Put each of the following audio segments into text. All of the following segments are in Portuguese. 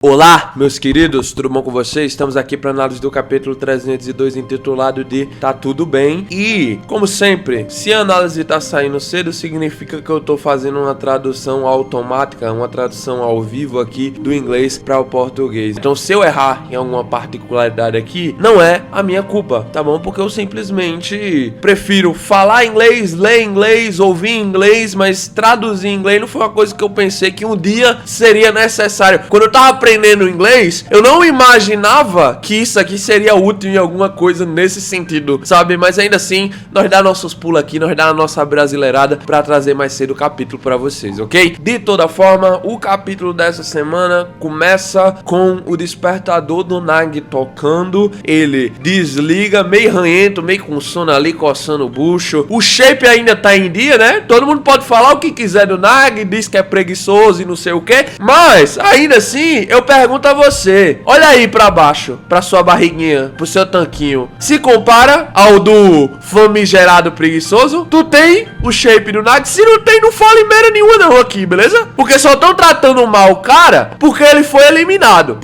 Olá, meus queridos, tudo bom com vocês? Estamos aqui para análise do capítulo 302, intitulado de Tá Tudo Bem. E, como sempre, se a análise tá saindo cedo, significa que eu tô fazendo uma tradução automática, uma tradução ao vivo aqui do inglês para o português. Então, se eu errar em alguma particularidade aqui, não é a minha culpa, tá bom? Porque eu simplesmente prefiro falar inglês, ler inglês, ouvir inglês, mas traduzir inglês não foi uma coisa que eu pensei que um dia seria necessário. Quando eu tava aprendendo inglês, eu não imaginava que isso aqui seria útil em alguma coisa nesse sentido, sabe? Mas ainda assim, nós dá nossos pulos aqui, nós dá a nossa brasileirada pra trazer mais cedo o capítulo pra vocês, ok? De toda forma, o capítulo dessa semana começa com o despertador do Nag tocando, ele desliga, meio ranhento, meio com sono ali, coçando o bucho. O shape ainda tá em dia, né? Todo mundo pode falar o que quiser do Nag, diz que é preguiçoso e não sei o que, mas ainda assim, eu pergunto a você, olha aí pra baixo, pra sua barriguinha, pro seu tanquinho. Se compara ao do famigerado preguiçoso, tu tem o shape do Nag? Se não tem, não fala em merda nenhuma não aqui, beleza? Porque só estão tratando mal o cara porque ele foi eliminado.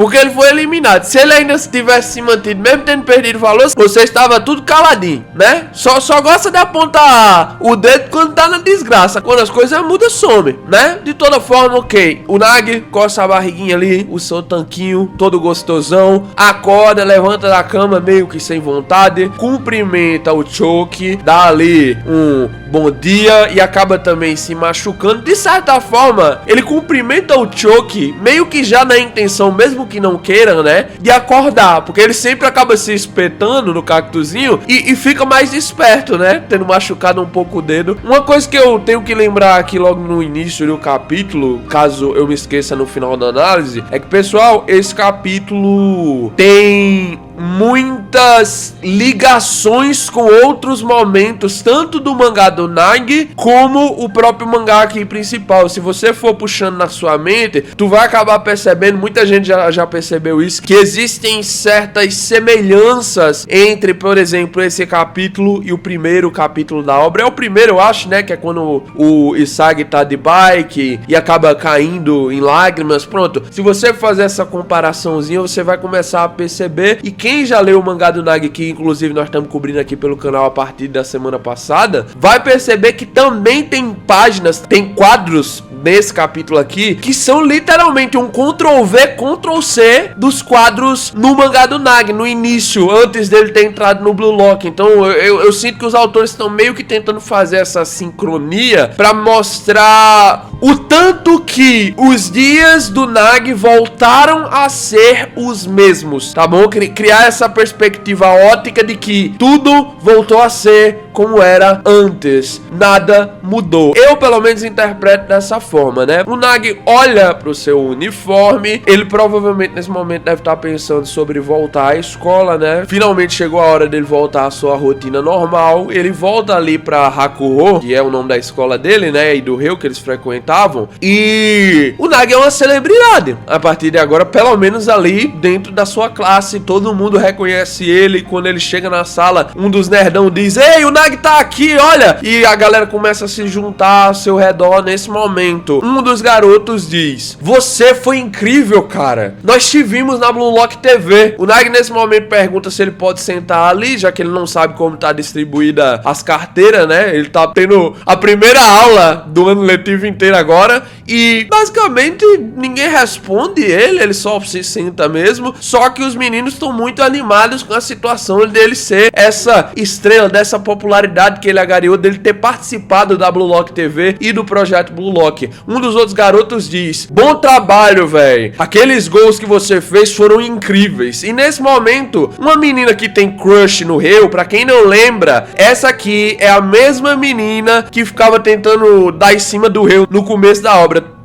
Se ele ainda tivesse se mantido, mesmo tendo perdido valor, você estava tudo caladinho, né? Só gosta de apontar o dedo quando tá na desgraça. Quando as coisas mudam, some, né? De toda forma, ok. O Nag coça a barriguinha ali, o seu tanquinho todo gostosão, acorda, levanta da cama meio que sem vontade, cumprimenta o Choke, dá ali um bom dia e acaba também se machucando. De certa forma, ele cumprimenta o Choke meio que já na intenção, mesmo que não queira, né, de acordar, porque ele sempre acaba se espetando no cactuzinho e fica mais esperto, né, tendo machucado um pouco o dedo. Uma coisa que eu tenho que lembrar aqui logo no início do capítulo, caso eu me esqueça no final da análise, é que, pessoal, esse capítulo tem muitas ligações com outros momentos, tanto do mangá do Nag como o próprio mangá aqui principal. Se você for puxando na sua mente, tu vai acabar percebendo, muita gente já percebeu isso, que existem certas semelhanças entre, por exemplo, esse capítulo e o primeiro capítulo da obra. É o primeiro, eu acho, né, que é quando o Isagi tá de bike e acaba caindo em lágrimas. Pronto, se você fazer essa comparaçãozinha, você vai começar a perceber. E quem já leu o mangá do Nag, que inclusive nós estamos cobrindo aqui pelo canal a partir da semana passada, vai perceber que também tem páginas, tem quadros nesse capítulo aqui, que são literalmente um Ctrl-V, Ctrl-C dos quadros no mangá do Nag, no início, antes dele ter entrado no Blue Lock. Então eu sinto que os autores estão meio que tentando fazer essa sincronia para mostrar o tanto que os dias do Nag voltaram a ser os mesmos, tá bom? Criar essa perspectiva ótica de que tudo voltou a ser como era antes, nada mudou. Eu pelo menos interpreto dessa forma, né? O Nag olha pro seu uniforme, ele provavelmente nesse momento deve estar pensando sobre voltar à escola, né? Finalmente chegou a hora dele voltar à sua rotina normal. Ele volta ali pra Hakuho, que é o nome da escola dele, né? E do Rio que eles frequentavam. E o Nag é uma celebridade. A partir de agora, pelo menos ali dentro da sua classe, todo mundo reconhece ele. Quando ele chega na sala, um dos nerdão diz: "Ei, o Nag tá aqui, olha!" E a galera começa a se juntar ao seu redor nesse momento. Um dos garotos diz: "Você foi incrível, cara. Nós te vimos na Blue Lock TV." O Nag nesse momento pergunta se ele pode sentar ali, já que ele não sabe como tá distribuída as carteiras, né? Ele tá tendo a primeira aula do ano letivo inteiro agora e basicamente ninguém responde ele só se senta mesmo. Só que os meninos estão muito animados com a situação dele ser essa estrela, dessa popularidade que ele agariou, dele ter participado da Blue Lock TV e do projeto Blue Lock. Um dos outros garotos diz: "Bom trabalho, velho. Aqueles gols que você fez foram incríveis." E nesse momento, uma menina que tem crush no Reu, pra quem não lembra, essa aqui é a mesma menina que ficava tentando dar em cima do Reu no começo da obra.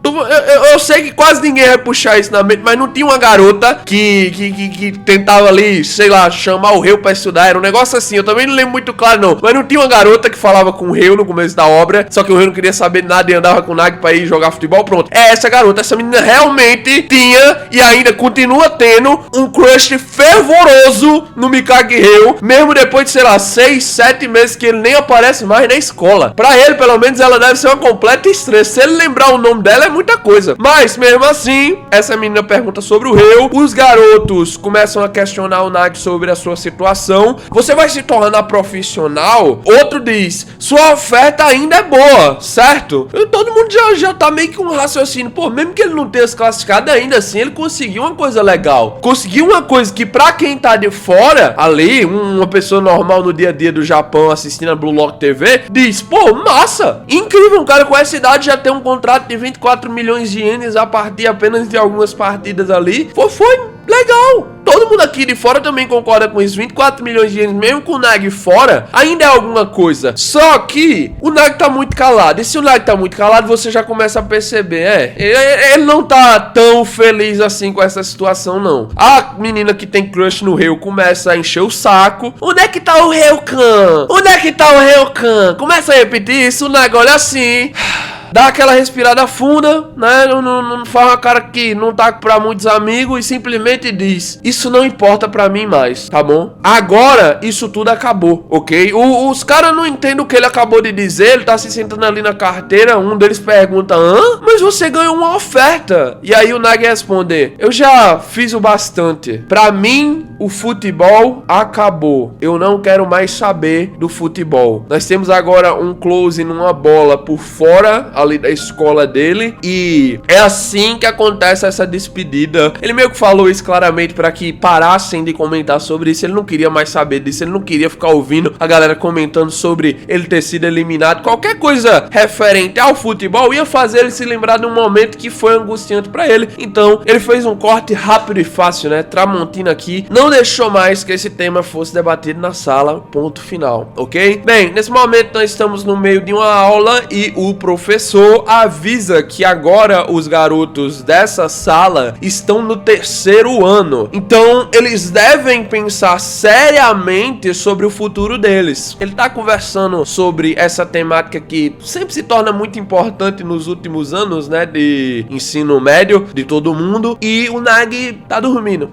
Eu sei que quase ninguém vai puxar isso na mente, mas não tinha uma garota que tentava ali, sei lá, chamar o Reu pra estudar. Era um negócio assim, eu também não lembro muito claro não. Mas não tinha uma garota que falava com o Reu no começo da obra, só que o Reu não queria saber de nada e andava com o Nag pra ir jogar futebol. Pronto, é essa garota. Essa menina realmente tinha e ainda continua tendo um crush fervoroso no Mikage Reu, mesmo depois de, sei lá, 6, 7 meses que ele nem aparece mais na escola. Pra ele, pelo menos, ela deve ser uma completa estrela. Se ele lembrar o nome dela, é muita coisa. Mas, mesmo assim, essa menina pergunta sobre o Reu. Os garotos começam a questionar o Nagi sobre a sua situação. Você vai se tornar profissional? Outro diz, sua oferta ainda é boa, certo? E todo mundo já tá meio que com um raciocínio. Pô, mesmo que ele não tenha se classificado, ainda assim ele conseguiu uma coisa legal. Conseguiu uma coisa que pra quem tá de fora, ali, uma pessoa normal no dia a dia do Japão assistindo a Blue Lock TV, diz, pô, massa! Incrível, um cara com essa idade já tem um contrato de 24 milhões de ienes a partir apenas de algumas partidas ali. Foi legal. Todo mundo aqui de fora também concorda com isso. 24 milhões de ienes, mesmo com o Nagi fora, ainda é alguma coisa. Só que o Nagi tá muito calado. E se o Nagi tá muito calado, você já começa a perceber, ele não tá tão feliz assim com essa situação, não. A menina que tem crush no Reu começa a encher o saco. Onde é que tá o Reu-kan? Onde é que tá o Reu-kan? Começa a repetir isso, o Nagi olha assim... Dá aquela respirada funda, né? Não faz uma cara que não tá pra muitos amigos e simplesmente diz: isso não importa pra mim mais, tá bom? Agora, isso tudo acabou, ok? Os caras não entendem o que ele acabou de dizer. Ele tá se sentando ali na carteira. Um deles pergunta: hã? Mas você ganhou uma oferta. E aí o Nagi responde: eu já fiz o bastante. Pra mim, o futebol acabou. Eu não quero mais saber do futebol. Nós temos agora um close numa bola por fora ali da escola dele, e é assim que acontece essa despedida. Ele meio que falou isso claramente para que parassem de comentar sobre isso. Ele não queria mais saber disso, ele não queria ficar ouvindo a galera comentando sobre ele ter sido eliminado. Qualquer coisa referente ao futebol ia fazer ele se lembrar de um momento que foi angustiante para ele. Então ele fez um corte rápido e fácil, né? Tramontina aqui, não deixou mais que esse tema fosse debatido na sala, ponto final, ok? Bem, nesse momento nós estamos no meio de uma aula e o professor avisa que agora os garotos dessa sala estão no 3º ano. Então, eles devem pensar seriamente sobre o futuro deles. Ele tá conversando sobre essa temática que sempre se torna muito importante nos últimos anos, né, de ensino médio de todo mundo. E o Nagi tá dormindo,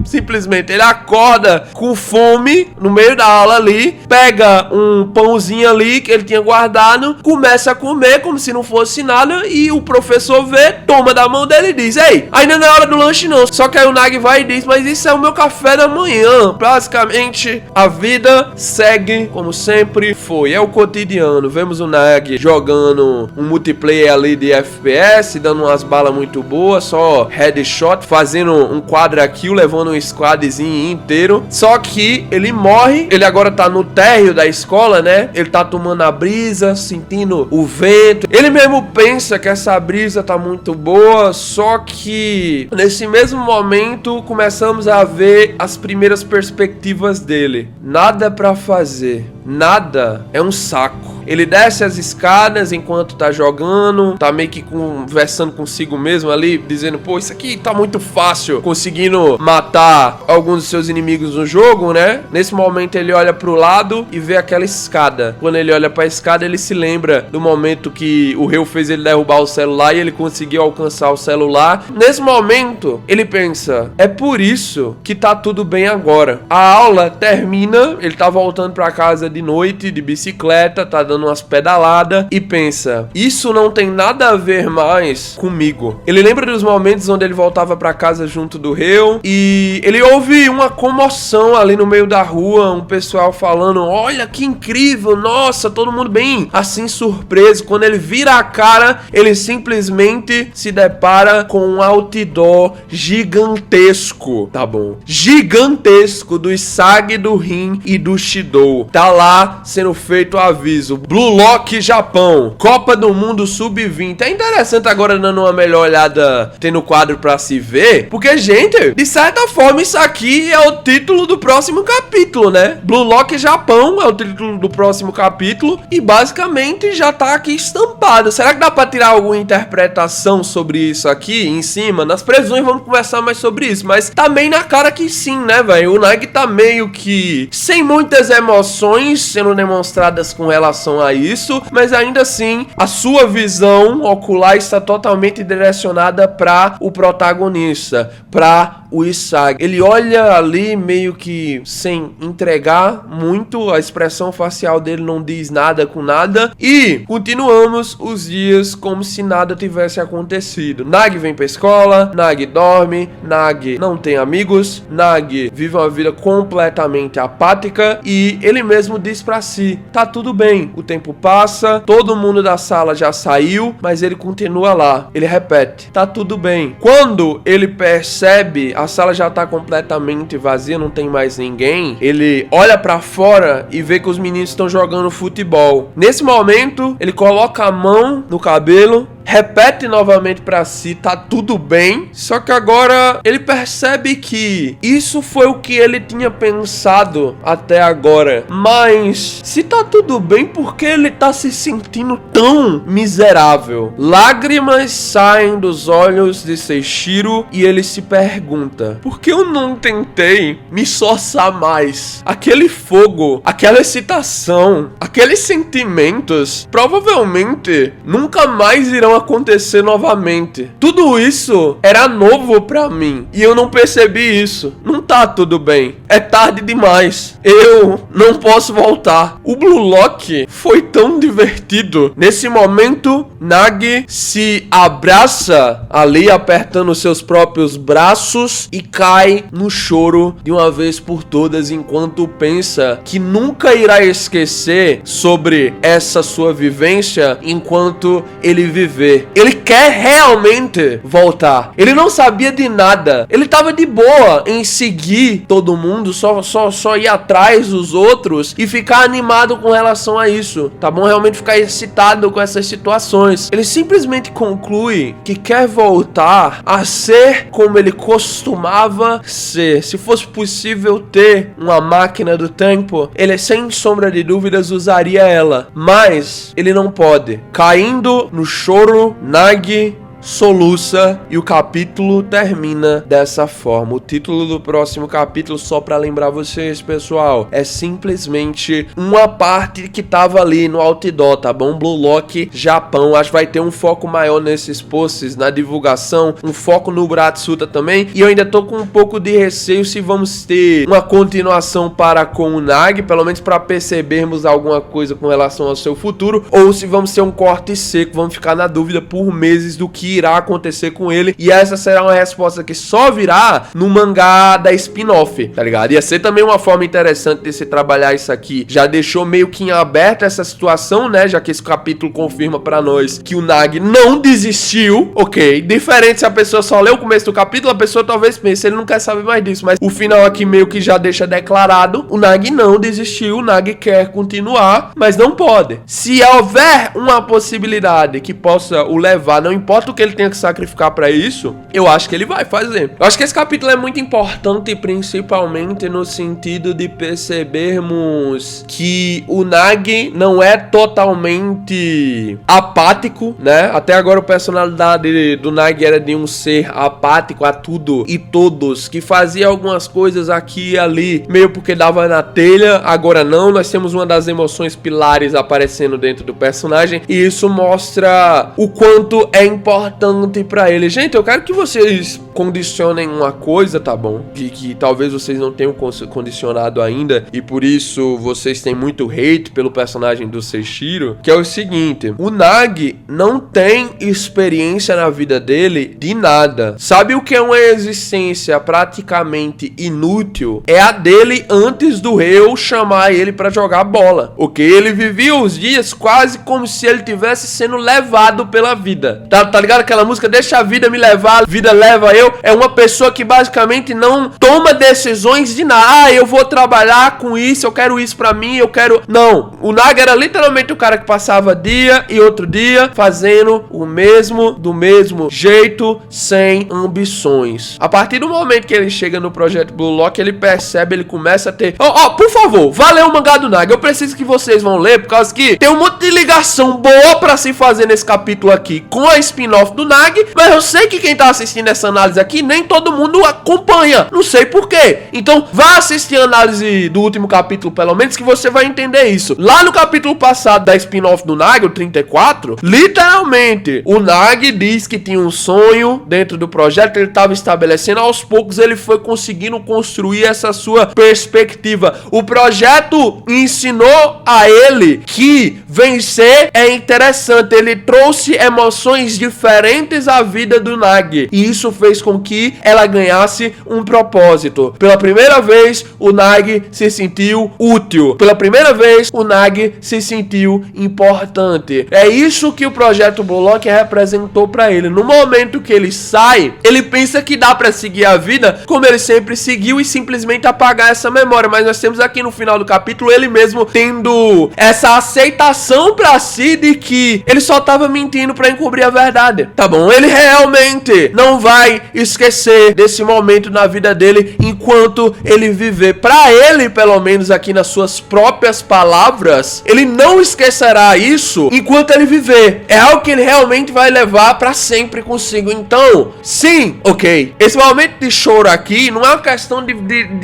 simplesmente. Ele acorda com fome no meio da aula ali, pega um pãozinho ali que ele tinha guardado, começa a comer como se não fosse nada, e o professor vê, toma da mão dele e diz: ei, ainda não é hora do lanche não. Só que aí o Nagi vai e diz: mas isso é o meu café da manhã. Basicamente, a vida segue como sempre foi, é o cotidiano. Vemos o Nagi jogando um multiplayer ali de FPS, dando umas balas muito boas, só headshot, fazendo um quadra kill, levando um squadzinho inteiro. Só que ele morre, ele agora tá no térreo da escola, né? Ele tá tomando a brisa, sentindo o vento. Ele mesmo pensa que essa brisa tá muito boa, só que nesse mesmo momento começamos a ver as primeiras perspectivas dele. Nada pra fazer, nada, é um saco. Ele desce as escadas enquanto tá jogando, tá meio que conversando consigo mesmo ali, dizendo: pô, isso aqui tá muito fácil, conseguindo matar alguns dos seus inimigos no jogo, né? Nesse momento ele olha pro lado e vê aquela escada. Quando ele olha pra escada, ele se lembra do momento que o Reu fez ele derrubar o celular e ele conseguiu alcançar o celular. Nesse momento, ele pensa: é por isso que tá tudo bem agora. A aula termina, ele tá voltando pra casa de noite, de bicicleta, tá dando umas pedaladas e pensa: isso não tem nada a ver mais comigo. Ele lembra dos momentos onde ele voltava pra casa junto do Reu e ele ouve uma comoção ali no meio da rua, um pessoal falando: olha que incrível, nossa, todo mundo bem assim surpreso. Quando ele vira a cara, ele simplesmente se depara com um outdoor gigantesco, tá bom? Gigantesco do Isagi, do Rin e do Shidou. Tá lá sendo feito o aviso: Blue Lock Japão, Copa do Mundo Sub-20. É interessante agora, dando uma melhor olhada, tendo o quadro pra se ver, porque, gente, de certa forma isso aqui é o título do próximo capítulo, né? Blue Lock Japão é o título do próximo capítulo e basicamente já tá aqui estampado. Será que dá pra tirar alguma interpretação sobre isso aqui em cima? Nas previsões vamos conversar mais sobre isso, mas tá meio na cara que sim, né, velho? O Nagi tá meio que sem muitas emoções sendo demonstradas com relação a isso, mas ainda assim a sua visão ocular está totalmente direcionada para o protagonista, para o Isagi. Ele olha ali meio que sem entregar muito, a expressão facial dele não diz nada com nada, e continuamos os dias como se nada tivesse acontecido. Nagi vem pra escola, Nagi dorme, Nagi não tem amigos, Nagi vive uma vida completamente apática e ele mesmo diz pra si, tá tudo bem, o tempo passa, todo mundo da sala já saiu, mas ele continua lá. Ele repete, tá tudo bem. Quando ele percebe a sala já tá completamente vazia, não tem mais ninguém, ele olha pra fora e vê que os meninos estão jogando futebol. Nesse momento, ele coloca a mão no cabelo, repete novamente pra si, tá tudo bem. Só que agora ele percebe que isso foi o que ele tinha pensado até agora. Mas se tá tudo bem, por que ele tá se sentindo tão miserável? Lágrimas saem dos olhos de Seishiro e ele se pergunta, por que eu não tentei me esforçar mais? Aquele fogo, aquela excitação, aqueles sentimentos provavelmente nunca mais irão acontecer novamente. Tudo isso era novo pra mim e eu não percebi isso. Não tá tudo bem. É tarde demais. Eu não posso voltar. O Blue Lock foi tão divertido. Nesse momento, Nagi se abraça ali, apertando seus próprios braços e cai no choro de uma vez por todas, enquanto pensa que nunca irá esquecer sobre essa sua vivência enquanto ele viver. Ele quer realmente voltar. Ele não sabia de nada. Ele tava de boa em seguir todo mundo, só ir atrás dos outros e ficar animado com relação a isso, tá bom? Realmente ficar excitado com essas situações. Ele simplesmente conclui que quer voltar a ser como ele costumava ser. Se fosse possível ter uma máquina do tempo, ele sem sombra de dúvidas usaria ela. Mas ele não pode. Caindo no choro, Nagi soluça e o capítulo termina dessa forma. O título do próximo capítulo, só pra lembrar vocês, pessoal, é simplesmente uma parte que tava ali no outdoor, tá bom? Blue Lock Japão. Acho que vai ter um foco maior nesses posts, na divulgação, um foco no Bratsuta também, e eu ainda tô com um pouco de receio se vamos ter uma continuação para com o Nagi, pelo menos para percebermos alguma coisa com relação ao seu futuro, ou se vamos ter um corte seco, vamos ficar na dúvida por meses do que irá acontecer com ele, e essa será uma resposta que só virá no mangá da spin-off, tá ligado? Ia ser também uma forma interessante de se trabalhar isso aqui. Já deixou meio que em aberto essa situação, né? Já que esse capítulo confirma pra nós que o Nagi não desistiu, ok? Diferente se a pessoa só lê o começo do capítulo, a pessoa talvez pense, ele não quer saber mais disso, mas o final aqui meio que já deixa declarado, o Nagi não desistiu, o Nagi quer continuar, mas não pode. Se houver uma possibilidade que possa o levar, não importa o que ele tenha que sacrificar pra isso, eu acho que ele vai fazer. Eu acho que esse capítulo é muito importante, principalmente no sentido de percebermos que o Nagi não é totalmente apático, né? Até agora a personalidade do Nagi era de um ser apático a tudo e todos, que fazia algumas coisas aqui e ali, meio porque dava na telha. Agora não, nós temos uma das emoções pilares aparecendo dentro do personagem, e isso mostra o quanto é importante pra ele. Gente, eu quero que vocês condicionem uma coisa, tá bom? Que talvez vocês não tenham condicionado ainda, e por isso vocês têm muito hate pelo personagem do Seishiro, que é o seguinte: o Nagi não tem experiência na vida dele de nada. Sabe o que é uma existência praticamente inútil? É a dele antes do Ryo chamar ele pra jogar bola, ok? Ele vivia os dias quase como se ele tivesse sendo levado pela vida. Tá ligado aquela música, deixa a vida me levar, a vida leva eu? É uma pessoa que basicamente não toma decisões de nada. Ah, eu vou trabalhar com isso, eu quero isso pra mim, eu quero... Não, o Nagi era literalmente o cara que passava dia e outro dia fazendo o mesmo, do mesmo jeito, sem ambições. A partir do momento que ele chega no projeto Blue Lock, ele percebe, ele começa a ter... Por favor, vá ler o mangá do Nagi. Eu preciso que vocês vão ler, por causa que tem um monte de ligação boa pra se fazer nesse capítulo aqui com a spin-off do Nagi, mas eu sei que quem tá assistindo essa análise análises aqui, nem todo mundo acompanha. Não sei por quê. Então, vá assistir a análise do último capítulo, pelo menos, que você vai entender isso. Lá no capítulo passado da spin-off do Nag, o 34, literalmente, o Nag diz que tinha um sonho dentro do projeto que ele estava estabelecendo. Aos poucos, ele foi conseguindo construir essa sua perspectiva. O projeto ensinou a ele que vencer é interessante. Ele trouxe emoções diferentes à vida do Nag, e isso fez com que ela ganhasse um propósito. Pela primeira vez, o Nag se sentiu útil. Pela primeira vez, o Nag se sentiu importante. É isso que o projeto Blue Lock representou pra ele. No momento que ele sai, ele pensa que dá pra seguir a vida como ele sempre seguiu e simplesmente apagar essa memória. Mas nós temos aqui no final do capítulo ele mesmo tendo essa aceitação pra si de que ele só tava mentindo pra encobrir a verdade. Tá bom? Ele realmente não vai esquecer desse momento na vida dele enquanto ele viver. Pra ele, pelo menos aqui nas suas próprias palavras, ele não esquecerá isso enquanto ele viver. É algo que ele realmente vai levar pra sempre consigo. Então, sim, ok. Esse momento de choro aqui não é uma questão de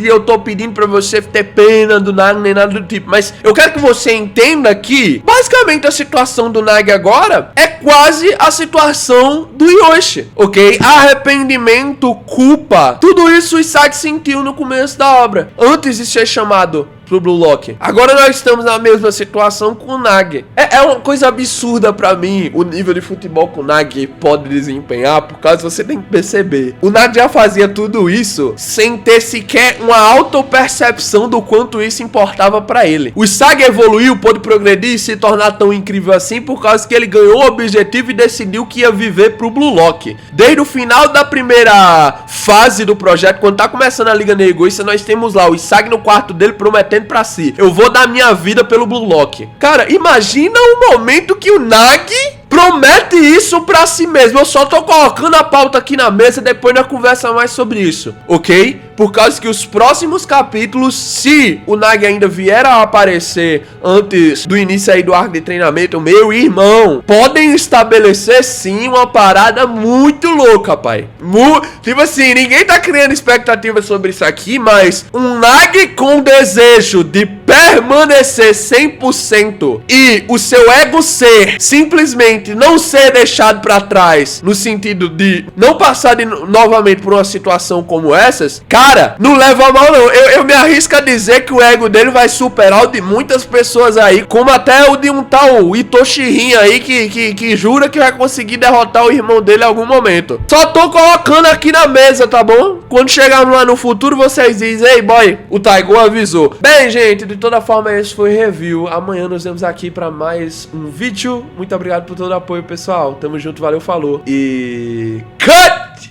eu tô pedindo pra você ter pena do Nag nem nada do tipo, mas eu quero que você entenda que basicamente a situação do Nag agora é quase a situação do Yoshi, ok? Arrependimento, culpa, tudo isso o Isagi sentiu no começo da obra, antes de ser chamado pro Blue Lock. Agora nós estamos na mesma situação com o Nag. É uma coisa absurda pra mim o nível de futebol que o Nag pode desempenhar, por causa você tem que perceber. O Nag já fazia tudo isso sem ter sequer uma autopercepção do quanto isso importava pra ele. O Isagi evoluiu, pôde progredir e se tornar tão incrível assim por causa que ele ganhou o objetivo e decidiu que ia viver pro Blue Lock. Desde o final da primeira fase do projeto, quando tá começando a Liga Negoísta, nós temos lá o Isagi no quarto dele prometendo pra si: eu vou dar minha vida pelo Blue Lock. Cara, imagina o momento que o Nag promete isso pra si mesmo. Eu só tô colocando a pauta aqui na mesa, depois nós conversa mais sobre isso, ok? Por causa que os próximos capítulos, se o Nag ainda vier a aparecer antes do início aí do arco de treinamento, meu irmão, podem estabelecer sim uma parada muito louca, pai. Tipo assim, ninguém tá criando expectativa sobre isso aqui, mas um Nag com desejo de permanecer 100% e o seu ego ser simplesmente não ser deixado pra trás, no sentido de não passar novamente por uma situação como essas, cara, não leva a mal não. Eu me arrisco a dizer que o ego dele vai superar o de muitas pessoas aí, como até o de um tal Itoshi aí que jura que vai conseguir derrotar o irmão dele em algum momento. Só tô colocando aqui na mesa, tá bom? Quando chegarmos lá no futuro, vocês dizem: ei boy, o Taigo avisou. Bem, gente, de toda forma esse foi o review. Amanhã nos vemos aqui pra mais um vídeo. Muito obrigado por todo o apoio, pessoal. Tamo junto, valeu, falou e cut!